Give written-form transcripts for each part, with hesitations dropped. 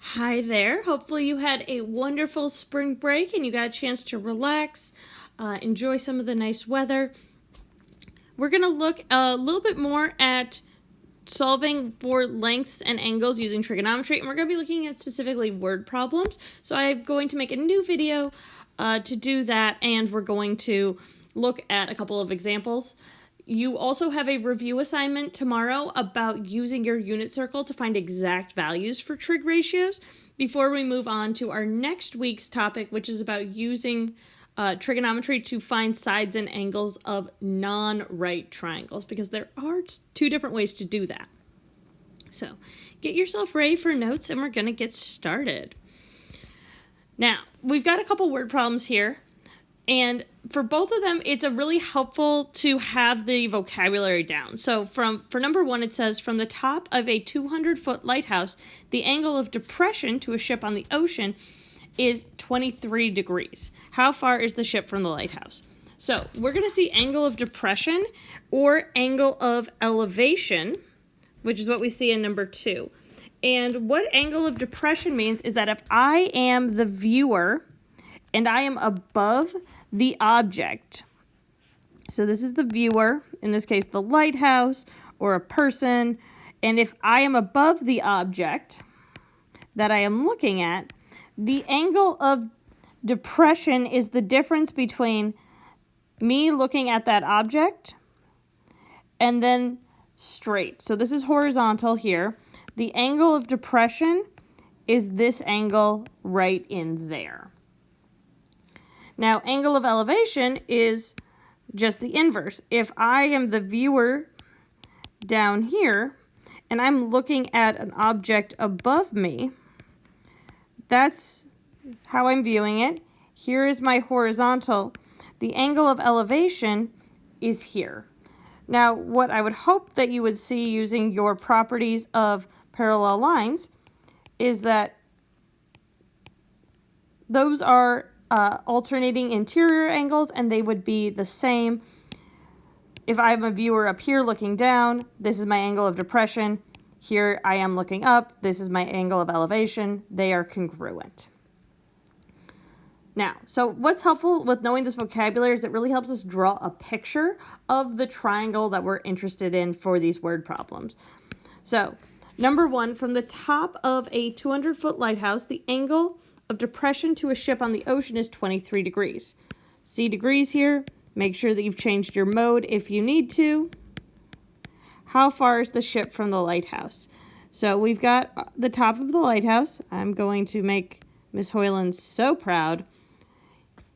Hi there. Hopefully you had a wonderful spring break and you got a chance to relax, enjoy some of the nice weather. We're going to look a little bit more at solving for lengths and angles using trigonometry, and we're going to be looking at specifically word problems. So I'm going to make a new video to do that, and we're going to look at a couple of examples. You also have a review assignment tomorrow about using your unit circle to find exact values for trig ratios before we move on to our next week's topic, which is about using trigonometry to find sides and angles of non-right triangles, because there are two different ways to do that. So get yourself ready for notes and we're going to get started. Now, we've got a couple word problems here. And for both of them, it's really helpful to have the vocabulary down. So for number one, it says, from the top of a 200-foot lighthouse, the angle of depression to a ship on the ocean is 23 degrees. How far is the ship from the lighthouse? So we're going to see angle of depression or angle of elevation, which is what we see in number two. And what angle of depression means is that if I am the viewer and I am above the object, so this is the viewer, in this case the lighthouse or a person, and if I am above the object that I am looking at, the angle of depression is the difference between me looking at that object and then straight. So this is horizontal here. The angle of depression is this angle right in there. Now, angle of elevation is just the inverse. If I am the viewer down here and I'm looking at an object above me, that's how I'm viewing it. Here is my horizontal. The angle of elevation is here. Now, what I would hope that you would see using your properties of parallel lines is that those are alternating interior angles, and they would be the same. If I'm a viewer up here looking down, this is my angle of depression. Here I am looking up, this is my angle of elevation. They are congruent. Now, so what's helpful with knowing this vocabulary is it really helps us draw a picture of the triangle that we're interested in for these word problems. So, number one, from the top of a 200-foot lighthouse, the angle of depression to a ship on the ocean is 23 degrees. See degrees here. Make sure that you've changed your mode if you need to. How far is the ship from the lighthouse? So we've got the top of the lighthouse. I'm going to make Miss Hoyland so proud.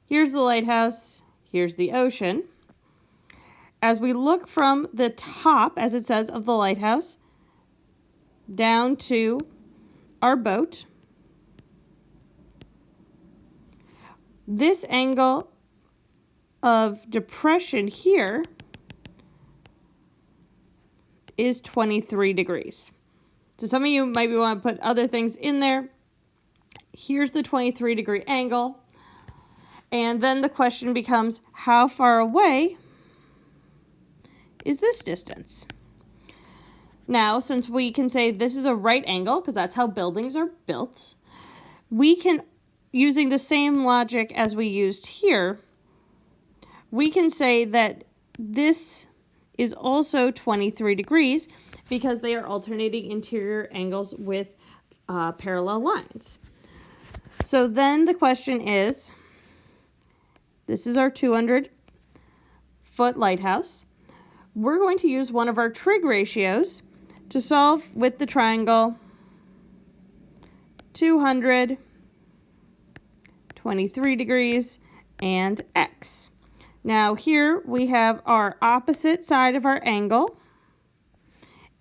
Here's the lighthouse. Here's the ocean. As we look from the top, as it says, of the lighthouse down to our boat, this angle of depression here is 23 degrees. So some of you might want to put other things in there. Here's the 23-degree angle. And then the question becomes, how far away is this distance? Now, since we can say this is a right angle, because that's how buildings are built, we can, using the same logic as we used here, we can say that this is also 23 degrees because they are alternating interior angles with parallel lines. So then the question is, this is our 200-foot lighthouse. We're going to use one of our trig ratios to solve with the triangle 200, 23 degrees, and x. Now here we have our opposite side of our angle,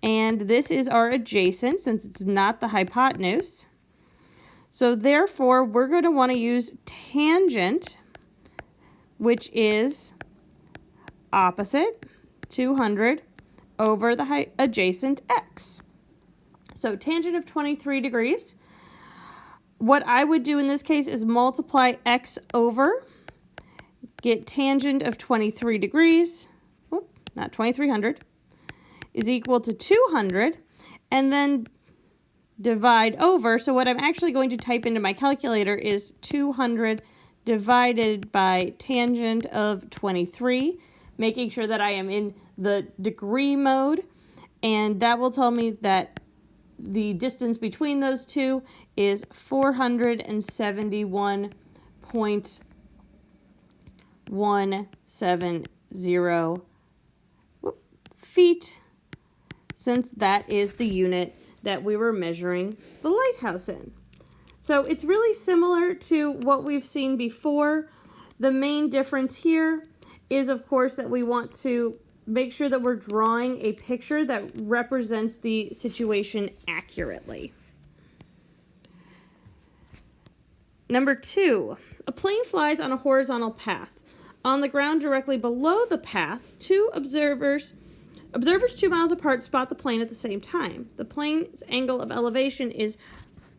and this is our adjacent since it's not the hypotenuse. So therefore we're going to want to use tangent, which is opposite 200 over the adjacent x. So tangent of 23 degrees. What I would do in this case is multiply x over, get tangent of 23 degrees, not 2300, is equal to 200, and then divide over. So what I'm actually going to type into my calculator is 200 divided by tangent of 23, making sure that I am in the degree mode, and that will tell me that the distance between those two is 471.170 feet, since that is the unit that we were measuring the lighthouse in. So it's really similar to what we've seen before. The main difference here is, of course, that we want to make sure that we're drawing a picture that represents the situation accurately. Number 2, a plane flies on a horizontal path. On the ground directly below the path, observers 2 miles apart spot the plane at the same time. The plane's angle of elevation is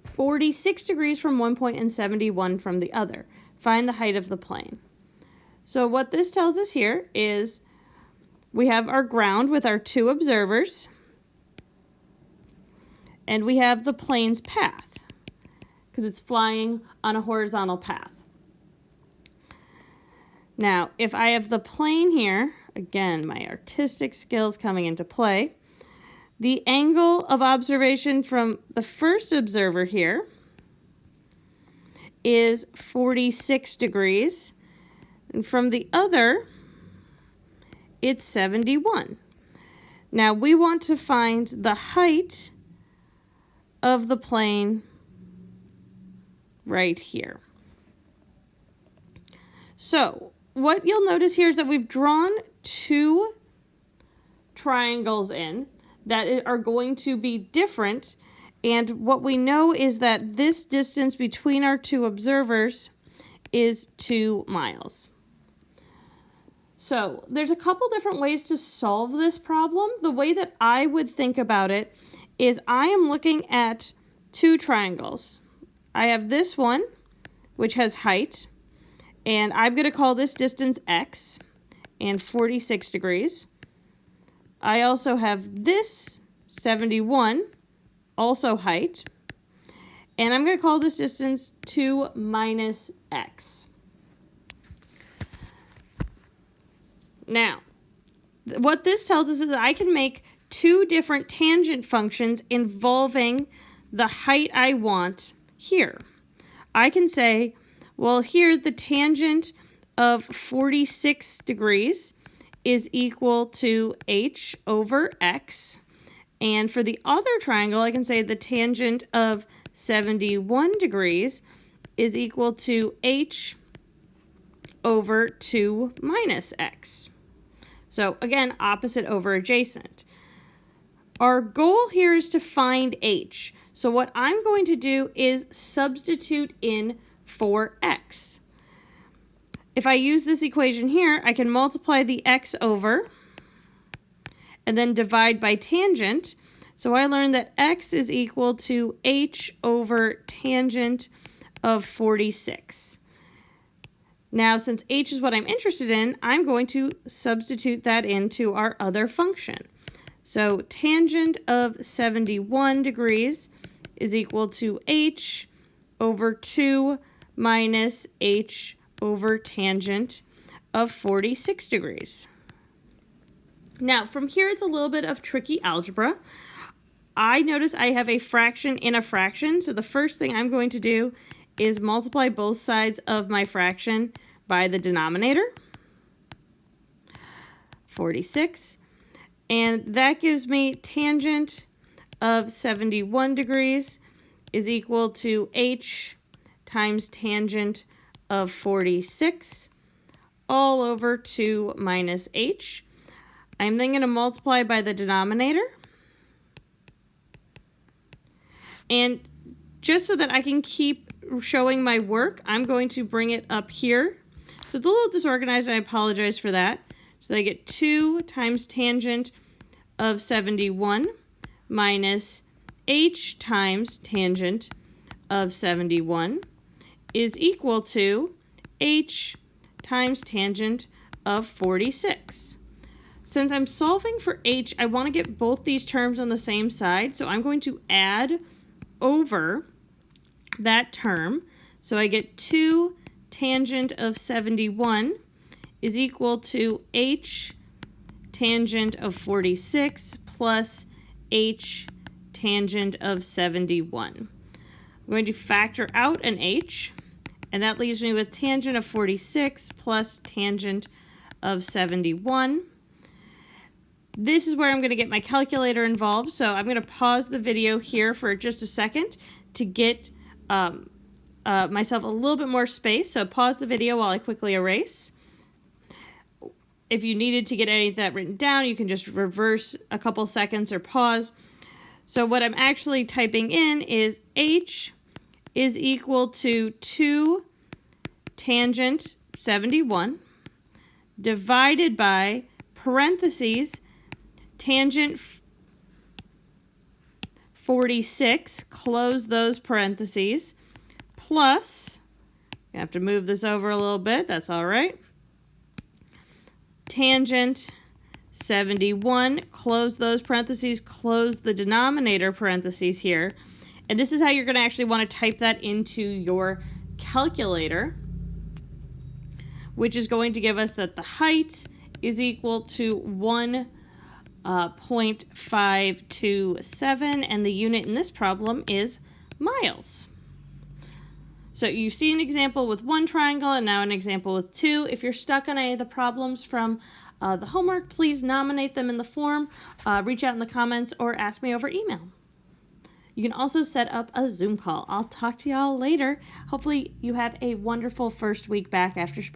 46 degrees from one point and 71 from the other. Find the height of the plane. So what this tells us here is we have our ground with our 2 observers, and we have the plane's path because it's flying on a horizontal path. Now, if I have the plane here, again, my artistic skills coming into play, the angle of observation from the first observer here is 46 degrees, and from the other, it's 71. Now we want to find the height of the plane right here. So what you'll notice here is that we've drawn 2 triangles in that are going to be different, and what we know is that this distance between our 2 observers is 2 miles. So there's a couple different ways to solve this problem. The way that I would think about it is I am looking at 2 triangles. I have this one, which has height, and I'm going to call this distance x and 46 degrees. I also have this 71, also height, and I'm going to call this distance 2 minus x. Now, what this tells us is that I can make 2 different tangent functions involving the height I want here. I can say, well, here the tangent of 46 degrees is equal to h over x. And for the other triangle, I can say the tangent of 71 degrees is equal to h over 2 minus x. So again, opposite over adjacent. Our goal here is to find h. So what I'm going to do is substitute in for x. If I use this equation here, I can multiply the x over and then divide by tangent. So I learned that x is equal to h over tangent of 46. Now, since h is what I'm interested in, I'm going to substitute that into our other function. So tangent of 71 degrees is equal to h over 2 minus h over tangent of 46 degrees. Now, from here, it's a little bit of tricky algebra. I notice I have a fraction in a fraction, so the first thing I'm going to do is multiply both sides of my fraction by the denominator, 46, and that gives me tangent of 71 degrees is equal to h times tangent of 46 all over 2 minus h. I'm then going to multiply by the denominator, and just so that I can keep showing my work, I'm going to bring it up here. So it's a little disorganized, and I apologize for that. So I get 2 times tangent of 71 minus h times tangent of 71 is equal to h times tangent of 46. Since I'm solving for h, I want to get both these terms on the same side, so I'm going to add over that term. So I get 2 tangent of 71 is equal to h tangent of 46 plus h tangent of 71. I'm going to factor out an h, and that leaves me with tangent of 46 plus tangent of 71. This is where I'm going to get my calculator involved, so I'm going to pause the video here for just a second to get myself a little bit more space. So pause the video while I quickly erase. If you needed to get any of that written down, you can just reverse a couple seconds or pause. So what I'm actually typing in is h is equal to 2 tangent 71 divided by parentheses tangent 46, close those parentheses, plus, I have to move this over a little bit, that's all right, tangent 71, close those parentheses, close the denominator parentheses here, and this is how you're going to actually want to type that into your calculator, which is going to give us that the height is equal to 1.527, and the unit in this problem is miles. So you see an example with 1 triangle and now an example with 2. If you're stuck on any of the problems from the homework, please nominate them in the form, reach out in the comments, or ask me over email. You can also set up a Zoom call. I'll talk to y'all later. Hopefully you have a wonderful first week back after spring.